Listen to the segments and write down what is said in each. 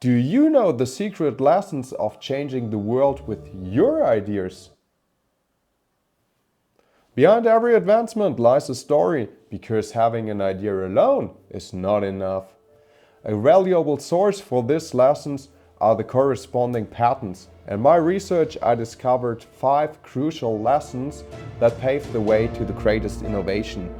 Do you know the secret lessons of changing the world with your ideas? Behind every advancement lies a story, because having an idea alone is not enough. A valuable source for these lessons are the corresponding patents. In my research, I discovered 5 crucial lessons that paved the way to the greatest innovation.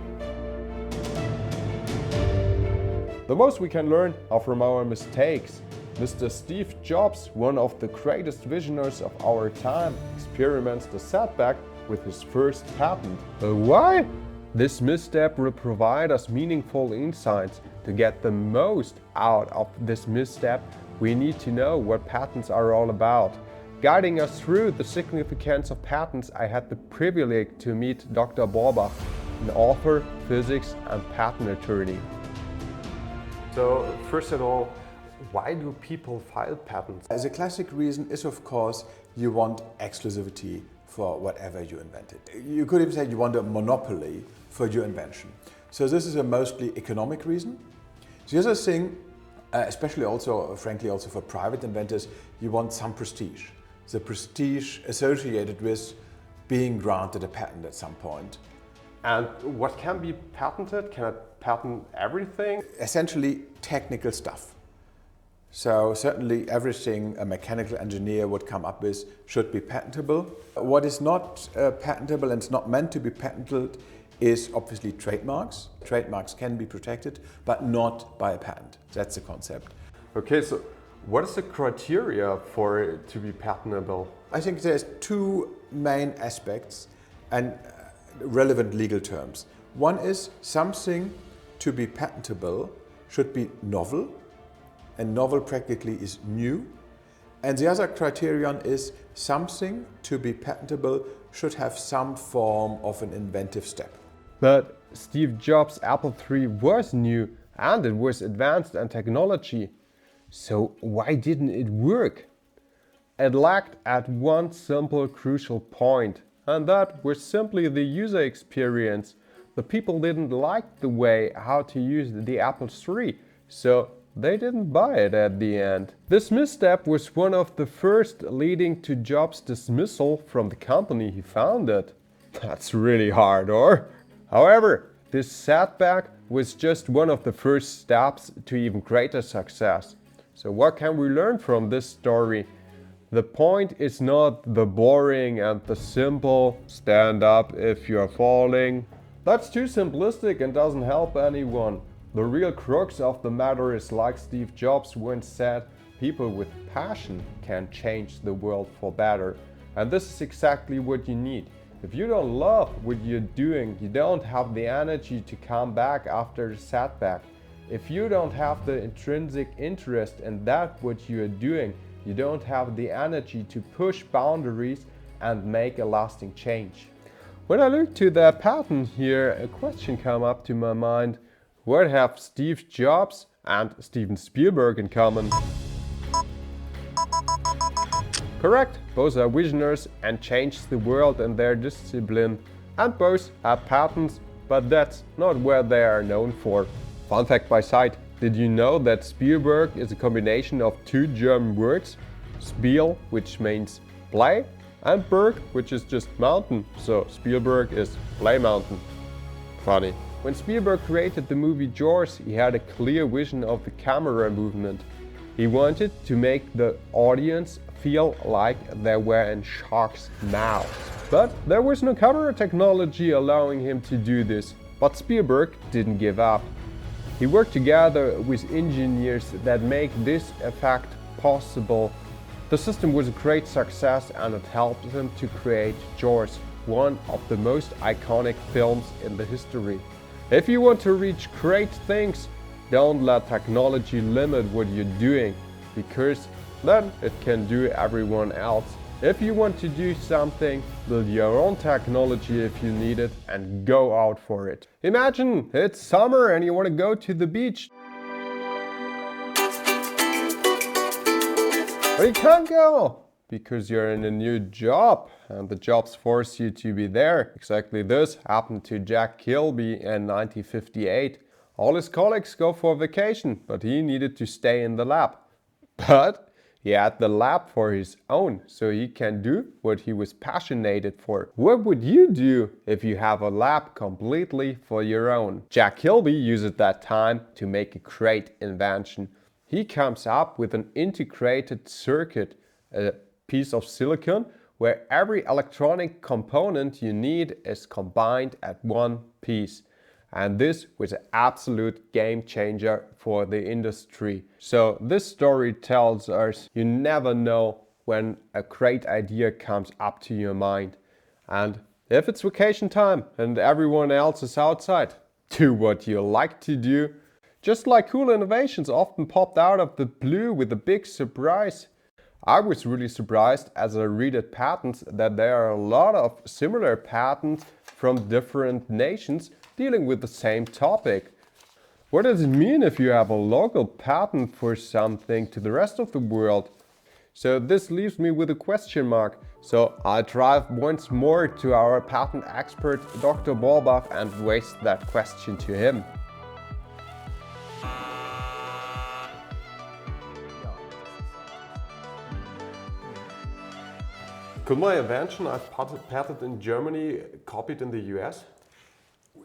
The most we can learn are from our mistakes. Mr. Steve Jobs, one of the greatest visionaries of our time, experiments the setback with his first patent. Why? This misstep will provide us meaningful insights. To get the most out of this misstep, we need to know what patents are all about. Guiding us through the significance of patents, I had the privilege to meet Dr. Borbach, an author, physics, and patent attorney. So, first of all, why do people file patents? As a classic reason is, of course, you want exclusivity for whatever you invented. You could even say you want a monopoly for your invention. So this is a mostly economic reason. The other thing, especially also, frankly, also for private inventors, you want some prestige. The prestige associated with being granted a patent at some point. And what can be patented? Can I patent everything? Essentially technical stuff. So certainly everything a mechanical engineer would come up with should be patentable. What is not patentable and is not meant to be patented is obviously trademarks. Trademarks can be protected, but not by a patent. That's the concept. Okay, so what is the criteria for it to be patentable? I think there's 2 main aspects and relevant legal terms. One is something to be patentable should be novel, and novel practically is new. And the other criterion is something to be patentable should have some form of an inventive step. But Steve Jobs' Apple III was new and it was advanced in technology. So why didn't it work? It lacked at one simple crucial point, and that was simply the user experience. The people didn't like the way how to use the Apple III, so they didn't buy it at the end. This misstep was one of the first leading to Jobs' dismissal from the company he founded. That's really hard, or? However, this setback was just one of the first steps to even greater success. So what can we learn from this story? The point is not the boring and the simple, stand up if you're falling. That's too simplistic and doesn't help anyone. The real crux of the matter is, like Steve Jobs once said, people with passion can change the world for better. And this is exactly what you need. If you don't love what you're doing, you don't have the energy to come back after a setback. If you don't have the intrinsic interest in that what you are doing, you don't have the energy to push boundaries and make a lasting change. When I look to the patent here, a question came up to my mind. What have Steve Jobs and Steven Spielberg in common? Correct, both are visionaries and changed the world in their discipline. And both have patents, but that's not what they are known for. Fun fact by side, did you know that Spielberg is a combination of 2 German words? Spiel, which means play, and Berg, which is just mountain. So Spielberg is play mountain. Funny. When Spielberg created the movie Jaws, he had a clear vision of the camera movement. He wanted to make the audience feel like they were in shark's mouths. But there was no camera technology allowing him to do this. But Spielberg didn't give up. He worked together with engineers that make this effect possible. The system was a great success and it helped him to create Jaws, one of the most iconic films in the history. If you want to reach great things, don't let technology limit what you're doing, because then it can do everyone else. If you want to do something, build your own technology if you need it and go out for it. Imagine it's summer and you want to go to the beach. But you can't go because you're in a new job and the jobs force you to be there. Exactly this happened to Jack Kilby in 1958. All his colleagues go for vacation, but he needed to stay in the lab. But he had the lab for his own, so he can do what he was passionate for. What would you do if you have a lab completely for your own? Jack Kilby used that time to make a great invention. He comes up with an integrated circuit, a piece of silicon where every electronic component you need is combined at one piece. And this was an absolute game changer for the industry. So this story tells us you never know when a great idea comes up to your mind. And if it's vacation time and everyone else is outside, do what you like to do. Just like cool innovations often popped out of the blue with a big surprise. I was really surprised as I read at patents that there are a lot of similar patents from different nations dealing with the same topic. What does it mean if you have a local patent for something to the rest of the world? So this leaves me with a question mark. So I drive once more to our patent expert Dr. Borbach and raise that question to him. Could my invention I've patented in Germany copied in the US?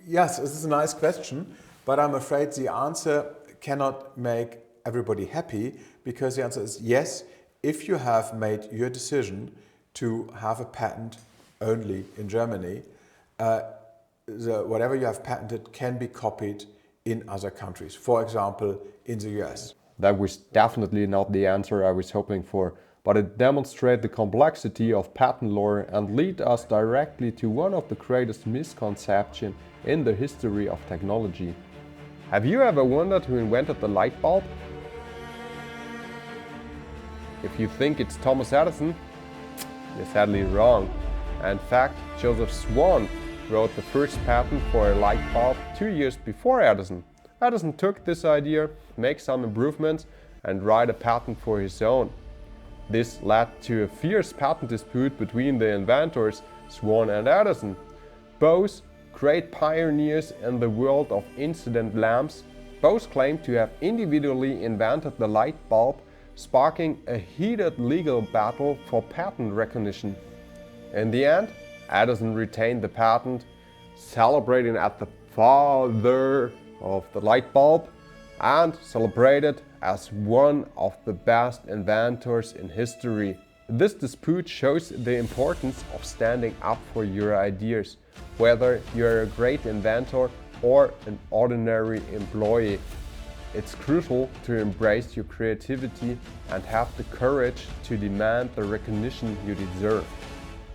Yes, this is a nice question, but I'm afraid the answer cannot make everybody happy, because the answer is yes, if you have made your decision to have a patent only in Germany, whatever you have patented can be copied in other countries, for example, in the US. That was definitely not the answer I was hoping for, but it demonstrates the complexity of patent law and lead us directly to one of the greatest misconceptions in the history of technology. Have you ever wondered who invented the light bulb? If you think it's Thomas Edison, you're sadly wrong. In fact, Joseph Swan wrote the first patent for a light bulb 2 years before Edison. Edison took this idea, make some improvements, and write a patent for his own. This led to a fierce patent dispute between the inventors, Swan and Edison. Both great pioneers in the world of incident lamps, both claimed to have individually invented the light bulb, sparking a heated legal battle for patent recognition. In the end, Edison retained the patent, celebrating as the father of the light bulb and celebrated as one of the best inventors in history. This dispute shows the importance of standing up for your ideas, whether you're a great inventor or an ordinary employee. It's crucial to embrace your creativity and have the courage to demand the recognition you deserve.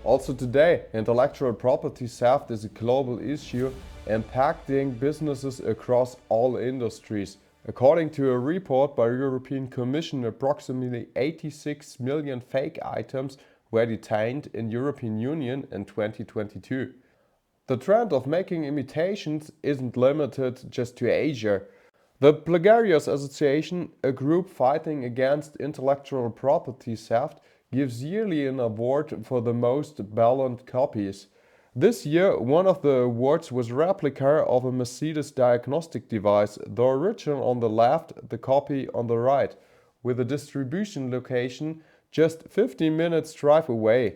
Also today, intellectual property theft is a global issue impacting businesses across all industries. According to a report by European Commission, approximately 86 million fake items were detained in European Union in 2022. The trend of making imitations isn't limited just to Asia. The Plagiarians Association, a group fighting against intellectual property theft, gives yearly an award for the most balanced copies. This year, one of the awards was a replica of a Mercedes diagnostic device, the original on the left, the copy on the right, with a distribution location just 15 minutes drive away.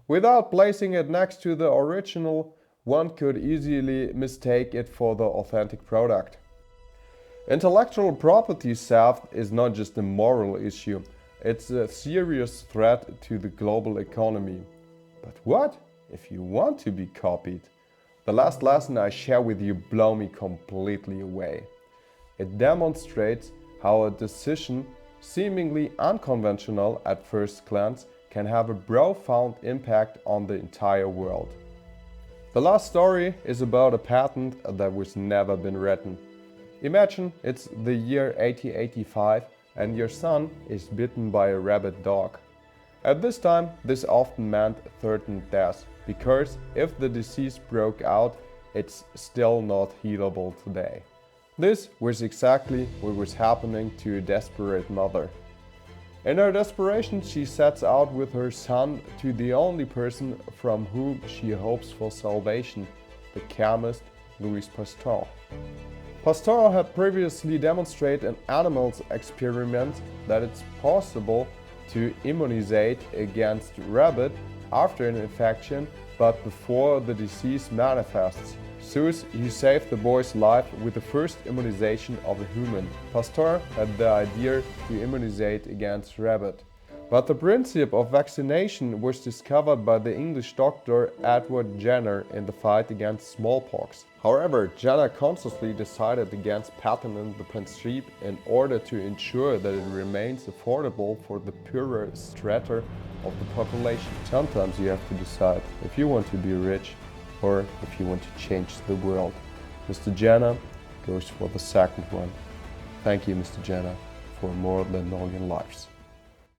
Without placing it next to the original, one could easily mistake it for the authentic product. Intellectual property theft is not just a moral issue, it's a serious threat to the global economy. But what if you want to be copied? The last lesson I share with you blew me completely away. It demonstrates how a decision, seemingly unconventional at first glance, can have a profound impact on the entire world. The last story is about a patent that was never been written. Imagine it's the year 1885 and your son is bitten by a rabid dog. At this time, this often meant certain death, because if the disease broke out, it's still not healable today. This was exactly what was happening to a desperate mother. In her desperation, she sets out with her son to the only person from whom she hopes for salvation, the chemist Louis Pasteur. Pasteur had previously demonstrated in animals experiments that it's possible to immunize against rabbit after an infection, but before the disease manifests. Thus, he saved the boy's life with the first immunization of a human. Pasteur had the idea to immunize against rabbit. But the principle of vaccination was discovered by the English doctor Edward Jenner in the fight against smallpox. However, Jenner consciously decided against patenting the principle in order to ensure that it remains affordable for the poorer strata of the population. Sometimes you have to decide if you want to be rich or if you want to change the world. Mr. Jenner goes for the second one. Thank you, Mr. Jenner, for more than a million lives.